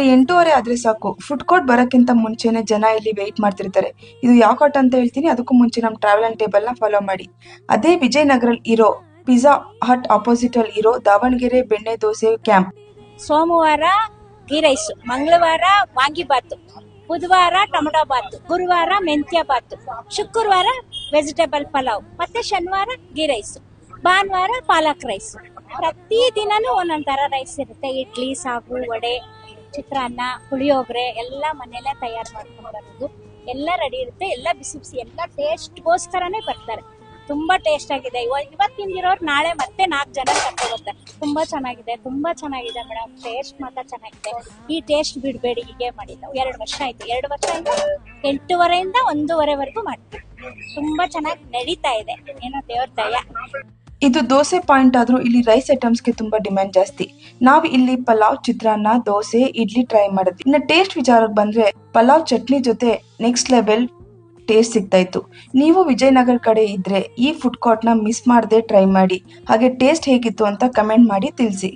8:30 ಆದ್ರೆ ಸಾಕು, food court ಬರೋಕ್ಕಿಂತ ಮುಂಚೆನೆ ಜನ ಇಲ್ಲಿ ವೆಯ್ಟ್ ಮಾಡ್ತಿರ್ತಾರೆ. ಇದು ಯಾವ ಕೋರ್ಟ್ ಅಂತ ಹೇಳ್ತೀನಿ, ಅದಕ್ಕೂ ಮುಂಚೆ ನಮ್ಮ ಟ್ರಾವೆಲ್ ಅಂಡ್ ಟೇಬಲ್ ನ ಫಾಲೋ ಮಾಡಿ. ಅದೇ ವಿಜಯನಗರ ಇರೋ ಪಿಜ್ಜಾ ಹಟ್ ಆಪೋಸಿಟ್ ಅಲ್ಲಿ ಇರೋ ದಾವಣಗೆರೆ ಬೆಣ್ಣೆ ದೋಸೆ ಕ್ಯಾಂಪ್. ಸೋಮವಾರ ಗೀ ರೈಸ್, ಮಂಗಳವಾರ ವಾಂಗಿಬಾತು, ಬುಧವಾರ ಟೊಮೊಟೊ ಬಾತು, ಗುರುವಾರ ಮೆಂತ್ಯ ಬಾತು, ಶುಕ್ರವಾರ ವೆಜಿಟೇಬಲ್ ಪಲಾವ್, ಮತ್ತೆ ಶನಿವಾರ ಗೀ ರೈಸ್, ಭಾನುವಾರ ಪಾಲಕ್ ರೈಸ್. ಪ್ರತಿ ದಿನನೂ ಒಂದೊಂದ್ ತರ ರೈಸ್ ಇರುತ್ತೆ. ಇಡ್ಲಿ, ಸಾಗು, ವಡೆ, ಚಿತ್ರಾನ್ನ, ಪುಳಿಯೋಗರೆ ಎಲ್ಲ ಮನೆಯಲ್ಲೇ ತಯಾರು ಮಾಡ್ಕೊಂಡು ಬರೋದು. ಎಲ್ಲ ರೆಡಿ ಇರುತ್ತೆ, ಎಲ್ಲ ಬಿಸಿ ಬಿಸಿ, ಎಲ್ಲ ಟೇಸ್ಟ್ಗೋಸ್ಕರನೇ ಬರ್ತಾರೆ. ತುಂಬಾ ಟೇಸ್ಟ್ ಆಗಿದೆ. ಇವತ್ತು ತಿಂದಿರೋರು ನಾಳೆ ಮತ್ತೆ 4 ಜನ ಕರ್ಕೊಂಡು ಬರ್ತಾರೆ. ತುಂಬಾ ಚೆನ್ನಾಗಿದೆ ಮೇಡಮ್. ಟೇಸ್ಟ್ ಮಾತ್ರ ಚೆನ್ನಾಗಿದೆ. ಈ ಟೇಸ್ಟ್ ಬಿಡಬೇಡಿ. ಹೀಗೆ ಮಾಡಿದ್ದು 2 ವರ್ಷ ಆಯ್ತು. 2 ವರ್ಷದಿಂದ 8:30 1:30 ಮಾಡ್ತೀವಿ. ತುಂಬಾ ಚೆನ್ನಾಗಿ ನಡೀತಾ ಇದೆ. ಏನೋ ದೇವ್ರ ದಯ. ಇದು ದೋಸೆ ಪಾಯಿಂಟ್ ಆದ್ರೂ ಇಲ್ಲಿ ರೈಸ್ ಐಟಮ್ಸ್ಗೆ ತುಂಬಾ ಡಿಮ್ಯಾಂಡ್ ಜಾಸ್ತಿ. ನಾವು ಇಲ್ಲಿ ಪಲಾವ್, ಚಿತ್ರಾನ್ನ, ದೋಸೆ, ಇಡ್ಲಿ ಟ್ರೈ ಮಾಡಿದ್ವಿ. ಇನ್ನು ಟೇಸ್ಟ್ ವಿಚಾರಕ್ಕೆ ಬಂದ್ರೆ ಪಲಾವ್ ಚಟ್ನಿ ಜೊತೆ ನೆಕ್ಸ್ಟ್ ಲೆವೆಲ್ ಟೇಸ್ಟ್ ಸಿಗ್ತಾ ಇತ್ತು. ನೀವು ವಿಜಯನಗರ ಕಡೆ ಇದ್ರೆ ಈ ಫುಡ್ ಕೋರ್ಟ್ ನ ಮಿಸ್ ಮಾಡದೆ ಟ್ರೈ ಮಾಡಿ. ಹಾಗೆ ಟೇಸ್ಟ್ ಹೇಗಿತ್ತು ಅಂತ ಕಮೆಂಟ್ ಮಾಡಿ ತಿಳಿಸಿ.